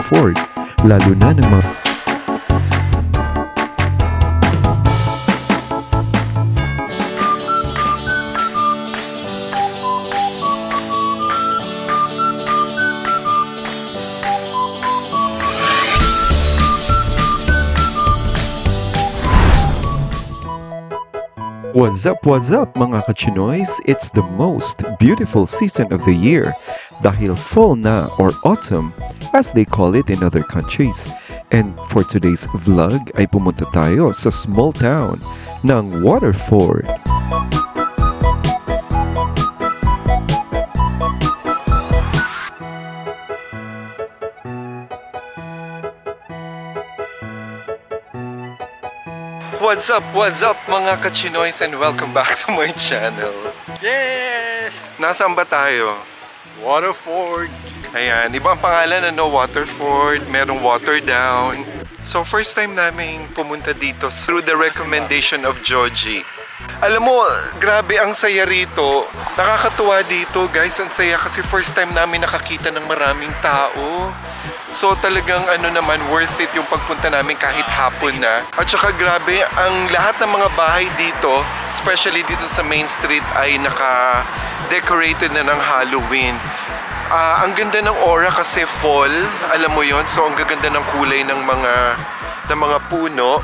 Waterford, lalo na ng mga What's up mga kachinoys? It's the most beautiful season of the year dahil fall na or autumn as they call it in other countries. And for today's vlog ay pumunta tayo sa small town ng Waterford. What's up mga kachinoys and welcome back to my channel. Yay! Nasaan ba tayo? Waterford. Ayan, ibang pangalan ano, Waterford, merong Waterdown. So first time namin pumunta dito through the recommendation of Joji. Alam mo, grabe ang saya rito. Nakakatuwa dito guys, ang saya kasi first time namin nakakita ng maraming tao. So talagang ano naman, worth it yung pagpunta namin kahit hapon na. At saka grabe, ang lahat ng mga bahay dito, especially dito sa Main Street, ay naka-decorated na ng Halloween. Ang ganda ng aura kasi fall, alam mo yon. So ang gaganda ng kulay ng mga puno.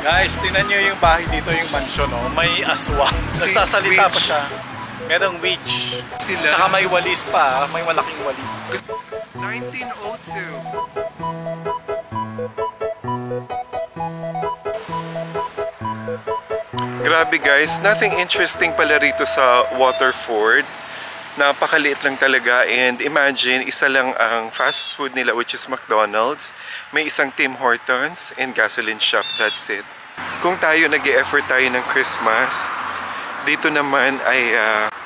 Guys, tingnan nyo yung bahay dito, yung mansion, oh. May aswang. Nagsasalita pa siya. Merong witch. Tsaka may walis pa, may malaking walis. 1902. Grabe guys, nothing interesting pala rito sa Waterford. Napakaliit lang talaga, and imagine, isa lang ang fast food nila which is McDonald's. May isang Tim Hortons and gasoline shop, that's it. Kung tayo nag-e-effort tayo ng Christmas, dito naman ay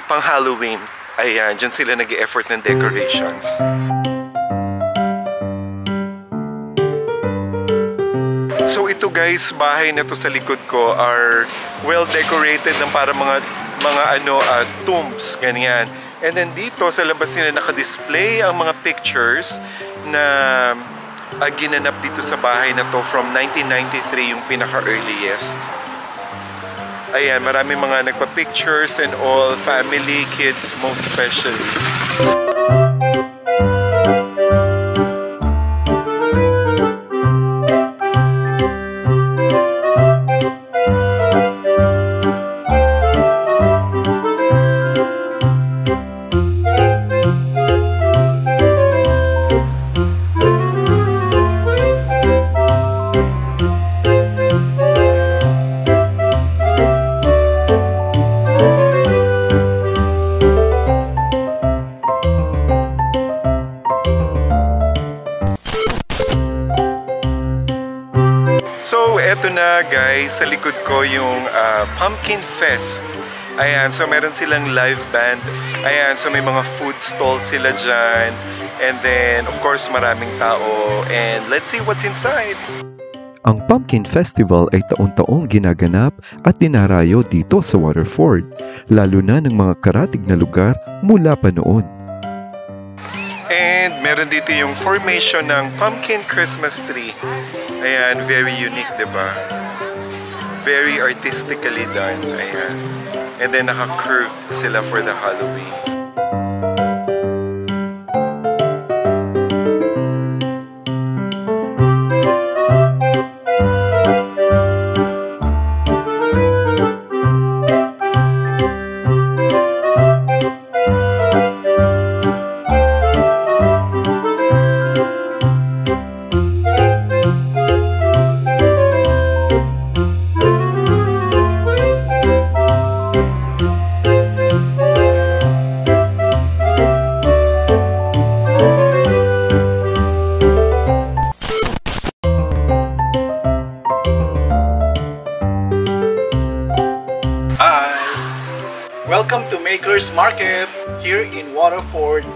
pang Halloween. Ayan, dyan sila nag-e-effort ng decorations. So ito guys, bahay na to sa likod ko are well decorated ng para mga tombs, ganyan. And then dito sa labas nila naka-display ang mga pictures na ginanap dito sa bahay na to from 1993, yung pinaka-earliest. Ayan, marami mga nagpa-pictures and all, family, kids, most especially. So, eto na guys, sa likod ko yung Pumpkin Fest. Ayan, so meron silang live band. Ayan, so may mga food stalls sila dyan. And then, of course, maraming tao. And let's see what's inside. Ang Pumpkin Festival ay taon-taong ginaganap at dinarayo dito sa Waterford, lalo na ng mga karatig na lugar mula pa noon. And meron dito yung formation ng Pumpkin Christmas Tree. Ayan, very unique, diba? Very artistically done. Ayan. And then naka-curve sila for the Halloween. Welcome to Maker's Market here in Waterford.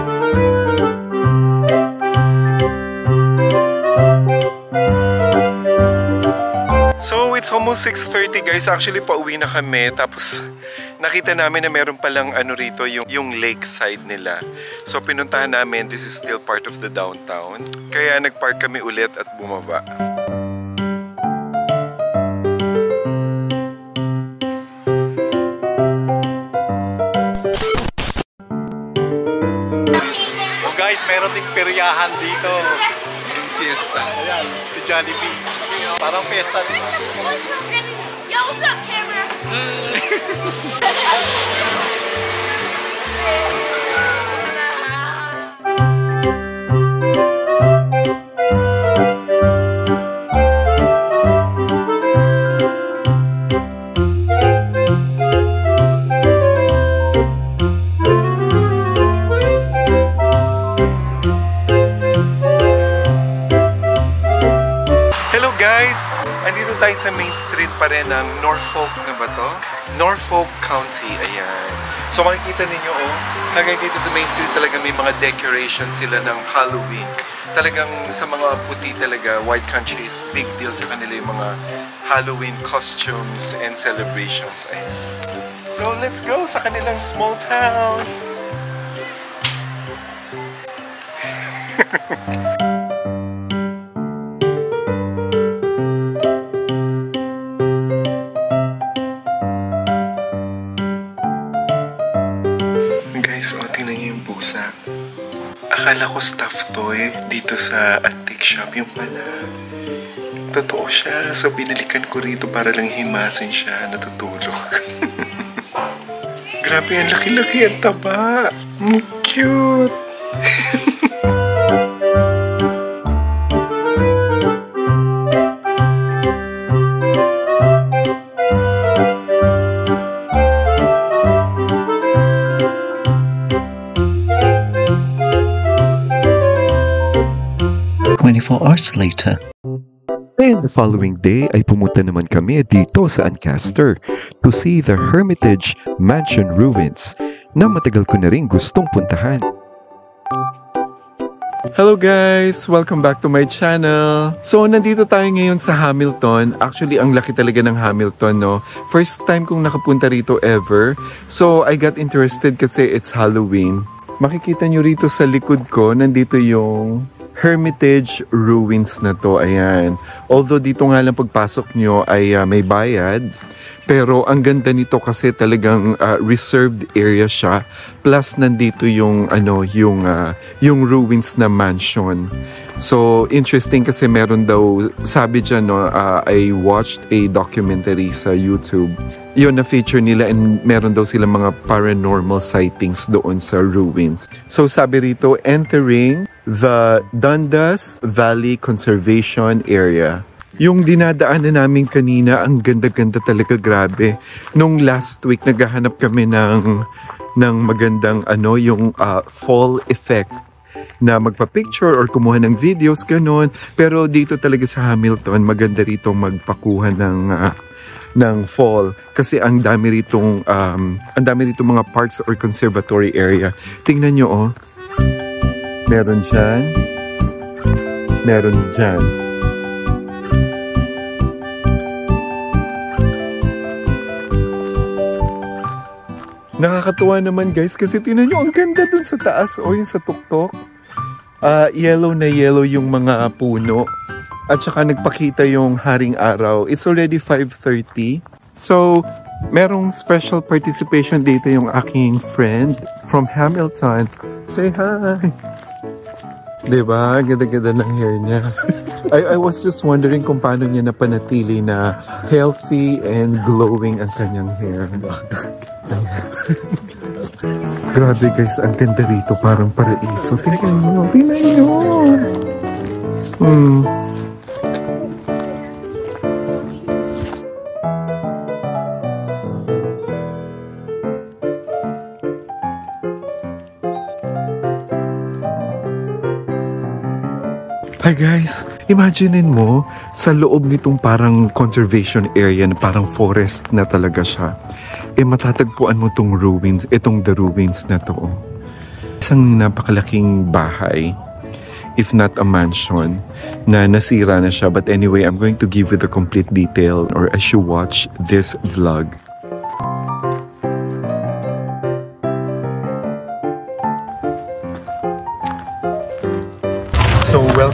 So it's almost 6:30 guys. Actually pauwi na kami. Tapos nakita namin na meron palang ano rito, yung lakeside nila. So pinuntahan namin, this is still part of the downtown. Kaya nagpark kami ulit at bumaba. Oh guys, meron ding peryahan dito. Fiesta. Ayan, si Jollibee. Parang fiesta. Yo, what's up, camera? Andito tayo sa main street pa rin ng Norfolk na ba to? Norfolk County, ayan. So makikita ninyo, hanggang dito sa main street talaga may mga decorations sila ng Halloween. Talagang sa mga puti talaga, white country is big deal sa kanila yung mga Halloween costumes and celebrations. Ayan. So let's go sa kanilang small town! Guys, tingnan niyo yung pusa. Akala ko stuffed toy dito sa antique shop. Yung pala, totoo siya. So binalikan ko rito para lang himasin siya. Natutulog. Grabe, ang laki-laki at taba. Cute. Hours later. And the following day ay pumunta naman kami dito sa Ancaster to see the Hermitage Mansion ruins na matagal ko na rin gustong puntahan. Hello guys! Welcome back to my channel! So, nandito tayo ngayon sa Hamilton. Actually, ang laki talaga ng Hamilton, no? First time kong nakapunta rito ever. So, I got interested kasi it's Halloween. Makikita nyo rito sa likod ko, nandito yung Hermitage ruins na to, ayan. Although dito nga lang pagpasok nyo ay may bayad, pero ang ganda nito kasi talagang reserved area siya. Plus nandito yung yung ruins na mansion. So interesting kasi meron daw, sabi dyan, no, I watched a documentary sa YouTube. Yun na feature nila and meron daw silang mga paranormal sightings doon sa ruins. So sabi rito, entering the Dundas Valley Conservation Area. Yung dinadaanan namin kanina, ang ganda-ganda talaga, grabe. Nung last week, naghahanap kami ng magandang yung fall effect na magpa-picture or kumuha ng videos, ganun. Pero dito talaga sa Hamilton, maganda rito magpakuha ng fall kasi ang dami ritong mga parks or conservatory area. Tingnan nyo, meron dyan, meron dyan. Nakakatuwa naman guys kasi tingnan nyo, ang ganda dun sa taas yung sa tuktok. Yellow na yellow yung mga puno. At saka nagpakita yung haring araw. It's already 5:30. So, merong special participation dito yung aking friend from Hamilton. Say hi! Diba? Ganda-ganda ng hair niya. I was just wondering kung paano niya napanatili na healthy and glowing ang kanyang hair. Grabe guys, ang ganda rito. Parang paraiso. Tingnan nyo. Tingnan nyo. Hi guys, imaginein mo sa loob nitong parang conservation area na parang forest na talaga siya. Matatagpuan mo itong ruins, itong the ruins na to. Isang napakalaking bahay, if not a mansion, na nasira na siya. But anyway, I'm going to give you the complete detail or as you watch this vlog.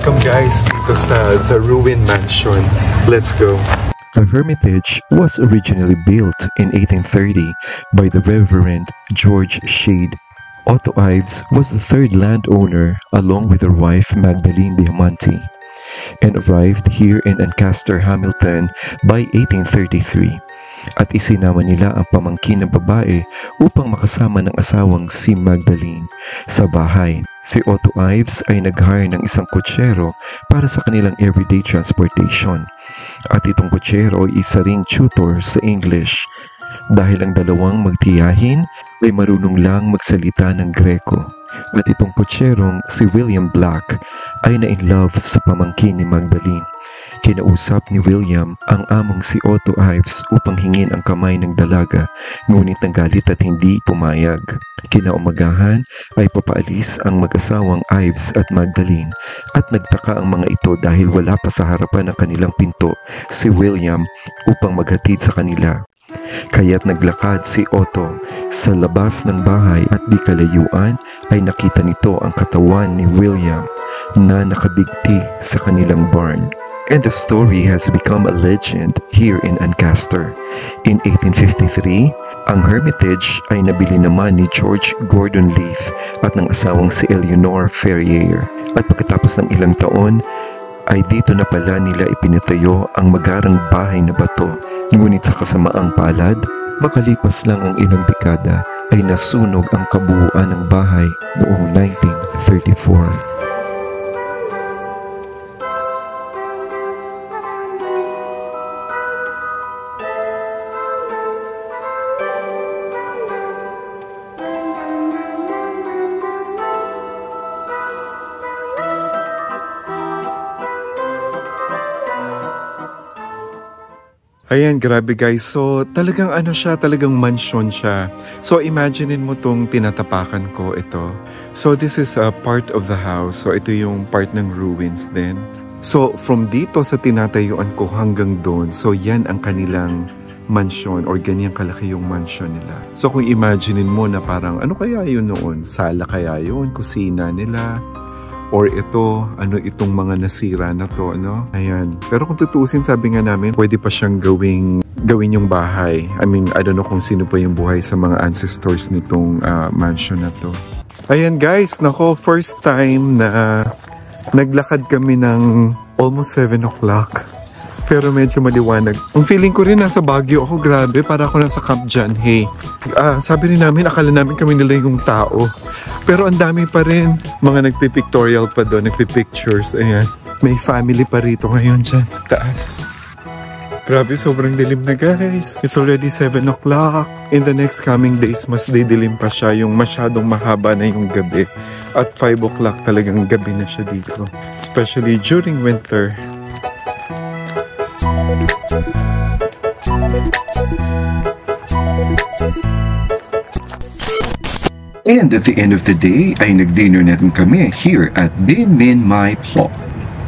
Welcome guys dito sa The Ruin Mansion. Let's go. The Hermitage was originally built in 1830 by the Reverend George Shade. Otto Ives was the third landowner along with her wife Magdalene Diamante, and arrived here in Ancaster, Hamilton by 1833. At isinama nila ang pamangkin ng babae upang makasama ng asawang si Magdalene sa bahay. Si Otto Ives ay nag-hire ng isang kutsero para sa kanilang everyday transportation. At itong kutsero ay isa ring tutor sa English dahil ang dalawang magtiyahin ay marunong lang magsalita ng Greko. At itong kutserong si William Black ay na-in-love sa pamangkin ni Magdalene. Kinausap ni William ang among si Otto Ives upang hingin ang kamay ng dalaga, ngunit nagalit at hindi pumayag. Kinaumagahan ay papaalis ang mag-asawang Ives at Magdalene at nagtaka ang mga ito dahil wala pa sa harapan ng kanilang pinto si William upang maghatid sa kanila. Kaya't naglakad si Otto sa labas ng bahay at di kalayuan ay nakita nito ang katawan ni William na nakabigti sa kanilang barn. And the story has become a legend here in Ancaster. In 1853, ang Hermitage ay nabili naman ni George Gordon Leith at ng asawang si Eleanor Ferrier. At pagkatapos ng ilang taon, ay dito na pala nila ipinatayo ang magarang bahay na bato. Ngunit sa kasamaang palad, makalipas lang ang ilang dekada ay nasunog ang kabuuan ng bahay noong 1934. Ayan, grabe guys. So, talagang ano siya, talagang mansion siya. So, imaginein mo tong tinatapakan ko ito. So, this is a part of the house. So, ito yung part ng ruins din. So, from dito sa tinatayuan ko hanggang doon, so yan ang kanilang mansion or ganyan kalaki yung mansion nila. So, kung imaginein mo na parang ano kaya yun noon? Sala kaya yun? Kusina nila? Or ito, ano itong mga nasira na to, no? Ayan. Pero kung tutuusin, sabi nga namin, pwede pa siyang gawin yung bahay. I mean, I don't know kung sino pa yung buhay sa mga ancestors nitong mansion na to. Ayan guys, nako, first time na naglakad kami ng almost 7 o'clock. Pero medyo maliwanag. Ang feeling ko rin nasa Baguio ako, grabe, para ako nasa Camp John Hay. Sabi rin namin, akala namin kami nila yung tao. Pero ang dami pa rin. Mga nagpipictorial pa doon, nagpipictures. Ayan. May family pa rito ngayon dyan sa taas. Grabe, sobrang dilim na guys. It's already 7 o'clock. In the next coming days, mas didilim pa siya. Yung masyadong mahaba na yung gabi. At 5 o'clock talagang gabi na siya dito. Especially during winter. And at the end of the day, ay nag-dinner na rin kami here at Din Min Mai Pho,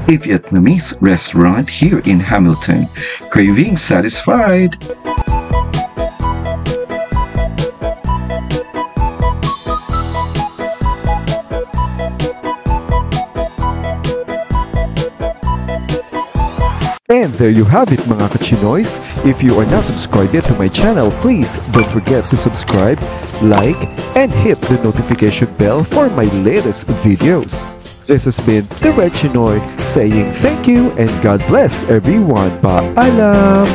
a Vietnamese restaurant here in Hamilton. Craving satisfied! And there you have it mga kachinoys. If you are not subscribed yet to my channel, please don't forget to subscribe, like, and hit the notification bell for my latest videos. This has been the Red Chinoy saying thank you and God bless everyone. Paalam!